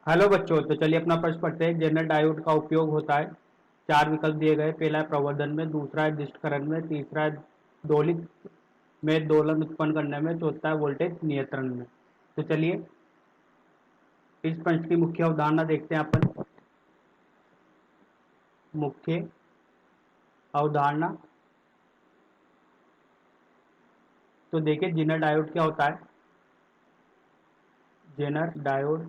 Hello बच्चों, तो चलिए अपना प्रश्न पढ़ते हैं। जेनर डायोड का उपयोग होता है। चार विकल्प दिए गए। पहला है प्रवर्धन में, दूसरा है दिष्टकरण में, तीसरा है दोलित में दोलन उत्पन्न करने में, चौथा है वोल्टेज नियंत्रण में। तो चलिए इस प्रश्न की मुख्य अवधारणा देखते हैं अपन। मुख्य अवधारणा। तो देखिए जेनर डायोड क्या होता है। जेनर डायोड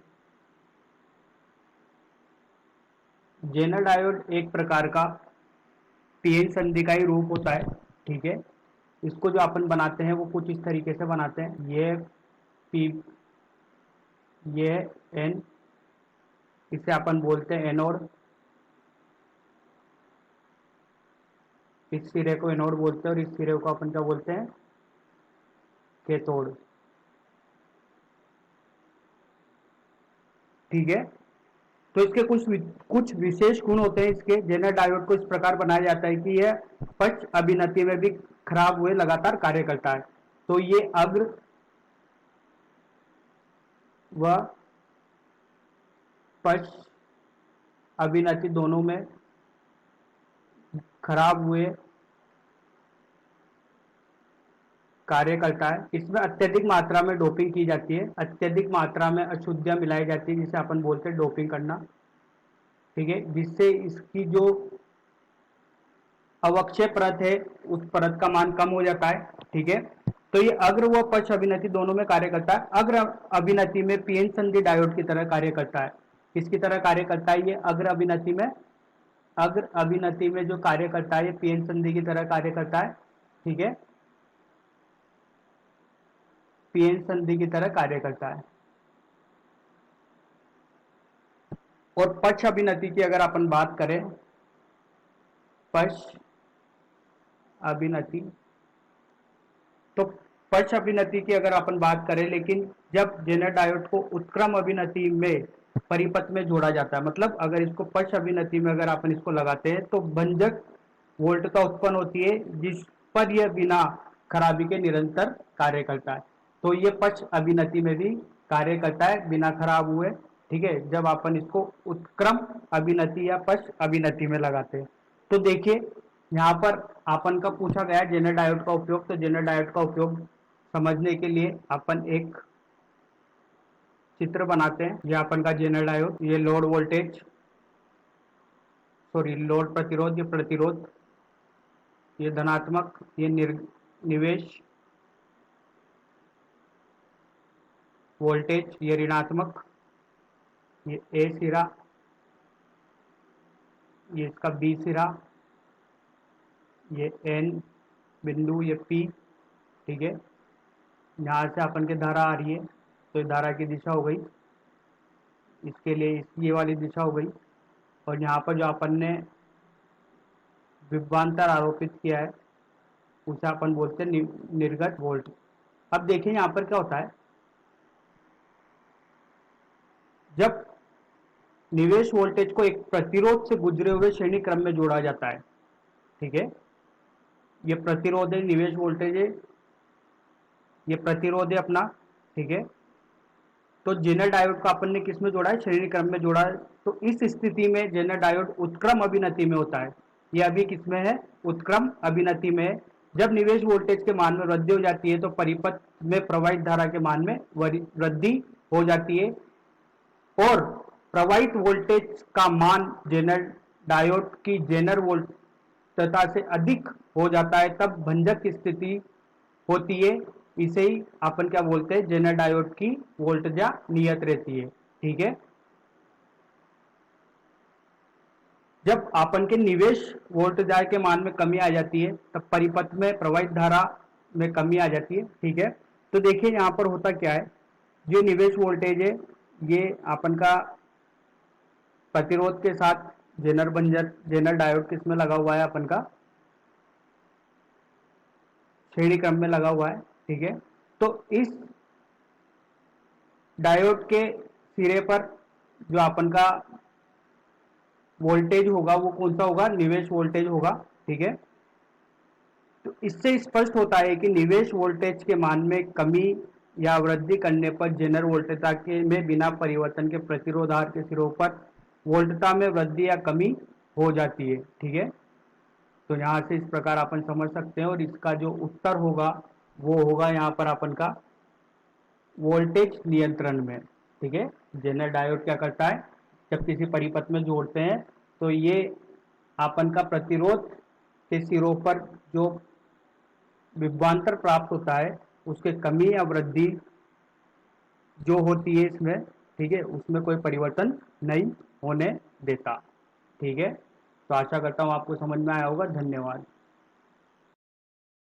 जेनर डायोड एक प्रकार का पीएन संधि का ही रूप होता है। ठीक है। इसको जो अपन बनाते हैं वो कुछ इस तरीके से बनाते हैं। पी ये एन, इसे अपन बोलते हैं एनोड। इस सिरे को एनोड बोलते हैं और इस सिरे को अपन क्या बोलते हैं, कैथोड। ठीक है। तो इसके कुछ विशेष गुण होते हैं। इसके जेनर डायोड को इस प्रकार बनाया जाता है कि यह पक्ष अभिनति में भी खराब हुए लगातार कार्य करता है। तो ये अग्र व पक्ष अभिनति दोनों में खराब हुए कार्य करता है। इसमें अत्यधिक मात्रा में डोपिंग की जाती है। अत्यधिक मात्रा में अशुद्धियां मिलाई जाती है, जिसे अपन बोलते हैं डोपिंग करना। ठीक है। जिससे इसकी जो अवक्षय परत है उस परत का मान कम हो जाता है। ठीक है। तो ये अग्र व पक्ष अभिनति दोनों में कार्य करता है। अग्र अभिनति में पीएन संधि डायोड की तरह कार्य करता है। किसकी तरह कार्य करता है ये अग्र अभिनति में? अग्र अभिनति में जो कार्य करता है ये पीएन संधि की तरह कार्य करता है। ठीक है। पीएन संधि की तरह कार्य करता है। और पक्ष अभिनति की अगर अपन बात करें, पक्ष अभिनति, तो पक्ष अभिनति की अगर अपन बात करें, लेकिन जब जेनर डायोड को उत्क्रम अभिनति में परिपथ में जोड़ा जाता है, मतलब अगर इसको पक्ष अभिनति में अगर अपन इसको लगाते हैं तो भंजक वोल्टता उत्पन्न होती है, जिस पर यह बिना खराबी के निरंतर कार्य करता है। तो ये पक्ष अभिनति में भी कार्य करता है बिना खराब हुए। ठीक है। जब अपन इसको उत्क्रम अभिनति या पक्ष अभिनति में लगाते हैं तो देखिए यहाँ पर अपन का पूछा गया जेनर डायोड का उपयोग। तो जेनर डायोड का उपयोग समझने के लिए अपन एक चित्र बनाते हैं। ये अपन का जेनर डायोड, ये लोड वोल्टेज, सॉरी लोड प्रतिरोध, ये प्रतिरोध, ये धनात्मक, ये निवेश वोल्टेज, ये ऋणात्मक, ये ए सिरा, ये इसका बी सिरा, ये एन बिंदु, ये पी। ठीक है। यहाँ से अपन के धारा आ रही है तो ये धारा की दिशा हो गई, इसके लिए ये वाली दिशा हो गई। और यहाँ पर जो अपन ने विभवांतर आरोपित किया है उसे अपन बोलते हैं निर्गत वोल्ट। अब देखिए यहाँ पर क्या होता है, जब निवेश वोल्टेज को एक प्रतिरोध से गुजरे हुए श्रेणी क्रम में जोड़ा जाता है। ठीक है। ये प्रतिरोध है, निवेश वोल्टेज है, ये प्रतिरोध है अपना। ठीक है। तो जेनर डायोड को अपन ने किस में जोड़ा है? श्रेणी क्रम में जोड़ा है। तो इस स्थिति में जेनर डायोड उत्क्रम अभिनति में होता है। ये अभी किस में है? उत्क्रम अभिनति में है। जब निवेश वोल्टेज के मान में वृद्धि हो जाती है तो परिपथ में प्रवाहित धारा के मान में वृद्धि हो जाती है और प्रवाहित वोल्टेज का मान जेनर डायोड की जेनर वोल्टता से अधिक हो जाता है, तब भंजक स्थिति होती है। इसे ही अपन क्या बोलते हैं? जेनर डायोड की वोल्टजा नियत रहती है। ठीक है। जब अपन के निवेश वोल्टजा के मान में कमी आ जाती है तब परिपथ में प्रवाहित धारा में कमी आ जाती है। ठीक है। तो देखिए यहां पर होता क्या है, जो निवेश वोल्टेज है ये अपन का प्रतिरोध के साथ जेनर डायोड किसमें लगा हुआ है? अपन का श्रेणी क्रम में लगा हुआ है। ठीक है। तो इस डायोड के सिरे पर जो अपन का वोल्टेज होगा वो कौन सा होगा? निवेश वोल्टेज होगा। ठीक है। तो इससे स्पष्ट होता है कि निवेश वोल्टेज के मान में कमी या वृद्धि करने पर जेनर वोल्टता के में बिना परिवर्तन के प्रतिरोधार के सिरों पर वोल्टता में वृद्धि या कमी हो जाती है। ठीक है, तो यहाँ से इस प्रकार अपन समझ सकते हैं, और इसका जो उत्तर होगा वो होगा यहाँ पर अपन का वोल्टेज नियंत्रण में। ठीक है, जेनर डायोड क्या करता है, जब किसी परिपथ में जोड़ते हैं तो ये अपन का प्रतिरोध के सिरों पर जो विभवांतर प्राप्त होता है उसके कमी या वृद्धि जो होती है इसमें, ठीक है, उसमें कोई परिवर्तन नहीं होने देता। ठीक है, तो आशा करता हूँ आपको समझ में आया होगा। धन्यवाद।